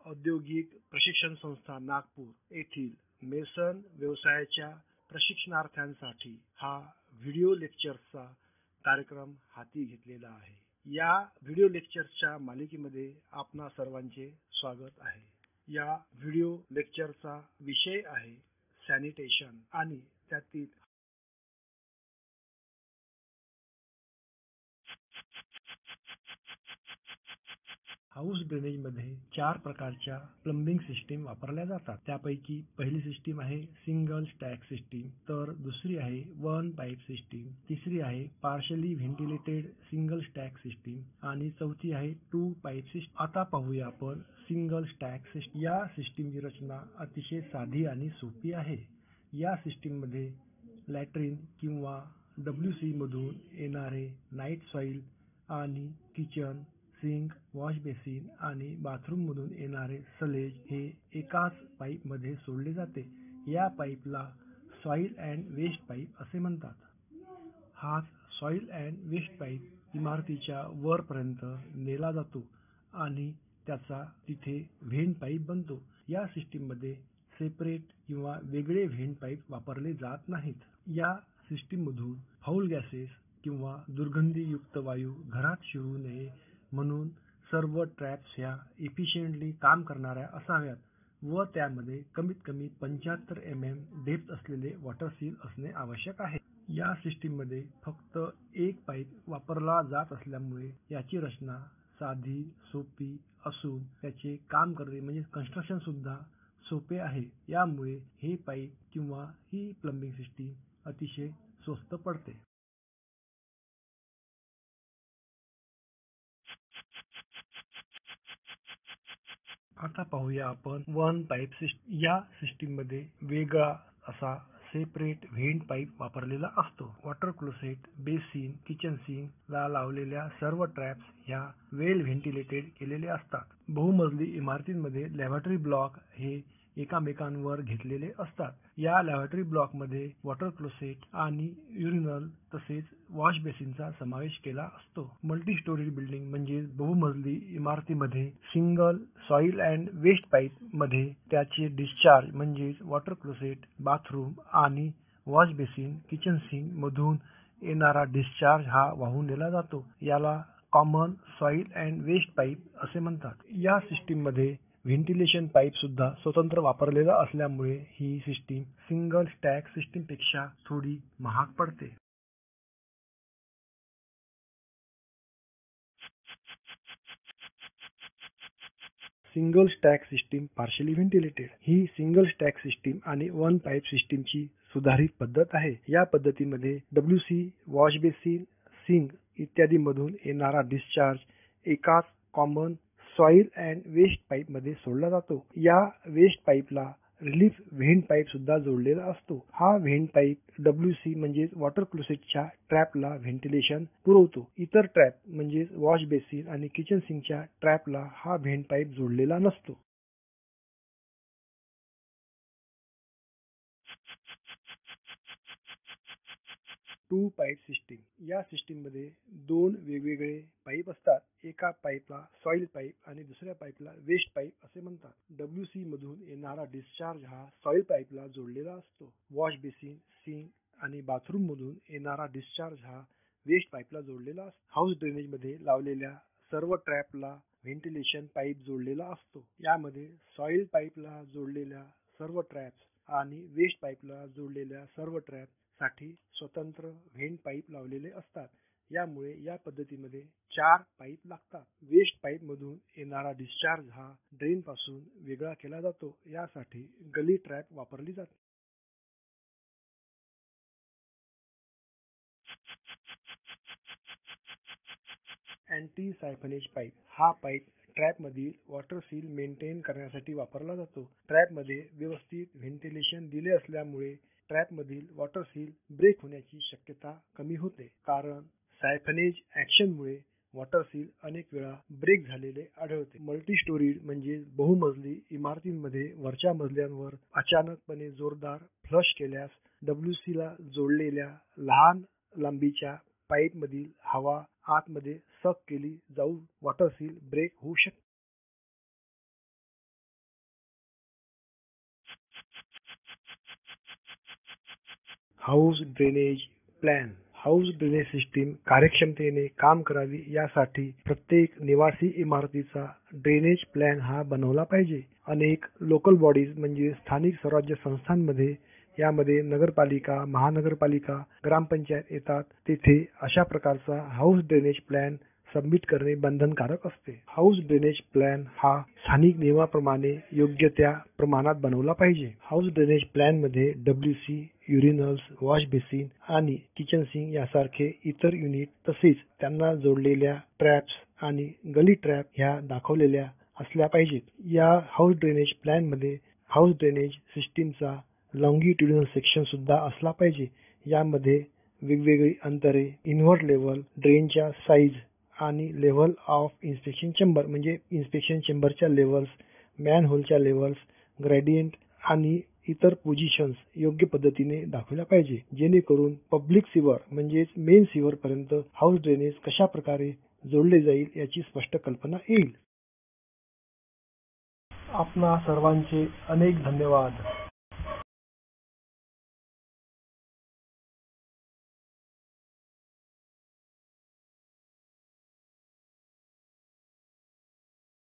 औद्योगिक प्रशिक्षण संस्था नागपूर येथील मेसन व्यवसायाच्या प्रशिक्षणार्थ्यांसाठी हा व्हिडिओ लेक्चरचा कार्यक्रम हाती घेतलेला आहे। या व्हिडिओ लेक्चरच्या मालिकेमध्ये आपणा सर्वांचे स्वागत आहे। या व्हिडिओ लेक्चरचा विषय आहे सॅनिटेशन आणि त्यातील हाऊस ड्रेनेज मध्ये 4 प्रकारच्या प्लंबिंग सिस्टीम वापरल्या जातात। त्यापैकी पहिली सिस्टीम आहे सिंगल स्टॅक सिस्टीम, तर दुसरी आहे वन पाईप सिस्टीम, तिसरी आहे partially ventilated single stack system आणि चौथी आहे टू पाईप सिस्टीम। आता पाहूया आपण सिंगल स्टॅक सिस्टीम। या सिस्टीमची रचना अतिशय साधी आणि सोपी आहे। या सिस्टीम मध्ये लॅट्रिन किंवा WC मधून येणारे नाईट सॉइल आणि किचन, सिंक, वॉश बेसिन आणि बाथरूम मधून येणारे सलेज हे एकाच पाईप मध्ये सोडले जाते। या पाईपला सॉइल अँड वेस्ट पाईप असे म्हणतात। हा सॉइल अँड वेस्ट पाईप इमारतीच्या वरपर्यंत नेला जातो आणि त्याचा तिथे व्हेंट पाईप बनतो। या सिस्टीम मध्ये सेपरेट किंवा वेगळे व्हेंट पाईप वापरले जात नाहीत। या सिस्टीम मधून फाऊल गॅसेस किंवा दुर्गंधीयुक्त वायू घरात शिरू नये म्हणून सर्व ट्रॅप्स ह्या इफिशियंटली काम करणाऱ्या असाव्यात व त्यामध्ये कमीत कमी 75 mm डेप्थ असलेले वॉटर सील असणे आवश्यक आहे। या सिस्टीम मध्ये फक्त एक पाईप वापरला जात असल्यामुळे याची रचना साधी सोपी असून त्याचे काम करणे म्हणजे कन्स्ट्रक्शन सुद्धा सोपे आहे। यामुळे हे पाईप किंवा ही प्लंबिंग सिस्टीम अतिशय स्वस्त पडते। आता पाहूया आपण वन पाईप सिस्टीम। या सिस्टीम मध्ये वेगळा असा सेपरेट व्हेंट पाईप वापरलेला असतो। Water closet, basin, kitchen sink ला लावलेल्या सर्व ट्रॅप्स ह्या वेल व्हेंटिलेटेड केलेले असतात। बहुमजली इमारतींमध्ये लॅबोरेटरी ब्लॉक हे एकामेकांवर घेतलेले असतात। या लॅबोरेटरी ब्लॉक मध्ये वॉटर क्लोसेट आणि युरिनल तसेच वॉश बेसिनचा समावेश केला असतो। मल्टी स्टोरी बिल्डिंग म्हणजे बहुमजली इमारतीमध्ये single soil and waste pipe मध्ये त्याचे डिस्चार्ज म्हणजे वॉटर क्लोसेट, बाथरूम आणि वॉश बेसिन, किचन सिंक मधून येणारा डिस्चार्ज हा वाहून नेला जातो। याला common soil and waste pipe असे म्हणतात। या सिस्टीम मध्ये व्हेंटिलेशन पाईप सुद्धा स्वतंत्र वापरलेला असल्यामुळे ही सिस्टीम सिंगल स्टॅक सिस्टीम पेक्षा थोडी महाग पडते। Single stack system partially ventilated ही सिंगल स्टॅक सिस्टीम आणि वन पाईप सिस्टीमची सुधारित पद्धत आहे। या पद्धतीमध्ये WC, वॉश बेसिन, सिंक इत्यादी मधून येणारा डिस्चार्ज एकाच common soil and waste pipe मध्ये सोडला जातो। या वेस्ट पाईपला रिलीफ व्हेंट पाईप सुद्धा जोडलेला असतो। हा व्हेंट पाईप WC म्हणजे वॉटर क्लोसेटच्या ट्रॅपला व्हेंटिलेशन पुरवतो। इतर ट्रॅप म्हणजे वॉश बेसिन आणि किचन सिंकच्या ट्रॅपला हा व्हेंट पाईप जोडलेला नसतो। Two pipe system. या सिस्टीम मध्ये दोन वेगवेगळे पाईप असतात। एका पाईपला सॉइल पाईप आणि दुसऱ्या पाईपला वेस्ट पाईप असे म्हणतात। WC मधून येणारा डिस्चार्ज हा सॉइल पाईपला जोडलेला असतो। वॉश बेसिन, सिंक आणि बाथरूम मधून येणारा डिस्चार्ज हा वेस्ट पाईपला जोडलेला असतो। हाऊस ड्रेनेज मध्ये लावलेल्या सर्व ट्रॅपला व्हेंटिलेशन पाईप जोडलेला असतो। यामध्ये सॉइल पाईपला जोडलेल्या सर्व ट्रॅप्स आणि वेस्ट पाईपला जोडलेल्या सर्व ट्रॅप साठी स्वतंत्र व्हेंट पाईप लावलेले असतात। यामुळे या पद्धतीमध्ये 4 पाईप लागतात। वेस्ट पाईप मधून येणारा डिस्चार्ज हा ड्रेन पासून वेगळा केला जातो। यासाठी गली ट्रॅप वापरली जाते। अँटी सायफनेज पाईप हा पाईप ट्रॅप मधील वॉटर सील मेंटेन करण्यासाठी वापरला जातो। ट्रॅप मध्ये व्यवस्थित व्हेंटिलेशन दिले असल्यामुळे ट्रॅप मधील वॉटर सील ब्रेक होण्याची शक्यता कमी होते, कारण सायफनेज ऍक्शन मुळे वॉटर सील अनेक वेळा ब्रेक झालेले आढळते। मल्टी स्टोरी म्हणजे बहुमजली इमारतींमध्ये वरच्या मजल्यांवर अचानकपणे जोरदार फ्लश केल्यास WC ला जोडलेल्या लहान लांबीच्या पाईप मधील हवा आतमध्ये सक केली जाऊन वॉटर सील ब्रेक होऊ शकते। House drainage plan. House drainage system कार्यक्षमतेने काम करावी यासाठी प्रत्येक निवासी इमारतीचा ड्रेनेज प्लॅन हा बनवला पाहिजे. अनेक लोकल बॉडीज म्हणजे स्थानिक स्वराज्य संस्थांमध्ये यामध्ये नगरपालिका, महानगरपालिका, ग्रामपंचायत येतात. तेथे अशा प्रकारचा हाऊस ड्रेनेज प्लॅन सबमिट करणे बंधनकारक असते. हाऊस ड्रेनेज प्लॅन हा स्थानिक नियमाप्रमाणे योग्य त्या प्रमाणात बनवला पाहिजे. हाऊस ड्रेनेज प्लॅन मध्ये WC, युरिनल्स, वॉश बेसिन आणि किचन सिंक यासारखे इतर युनिट तसेच त्यांना जोडलेल्या ट्रॅप्स आणि गली ट्रॅप ह्या दाखवलेल्या असल्या पाहिजेत. या हाऊस ड्रेनेज प्लॅन मध्ये हाऊस ड्रेनेज सिस्टीमचा लॉंगिट्युडिनल सेक्शन सुद्धा असला पाहिजे. यामध्ये वेगवेगळी अंतरे, इन्व्हर्ट लेव्हल, ड्रेनच्या साईज आणि लेव्हल ऑफ इन्स्पेक्शन चेंबर म्हणजे इन्स्पेक्शन चेंबरच्या लेव्हल्स, मॅनहोलच्या लेव्हल्स, ग्रेडियंट आणि इतर पोझिशन्स योग्य पद्धतीने दाखवल्या पाहिजे. जेणेकरून पब्लिक सिवर म्हणजेच मेन सिवर पर्यंत हाऊस ड्रेनेज कशा प्रकारे जोडले जाईल याची स्पष्ट कल्पना येईल. आपणा सर्वांचे अनेक धन्यवाद.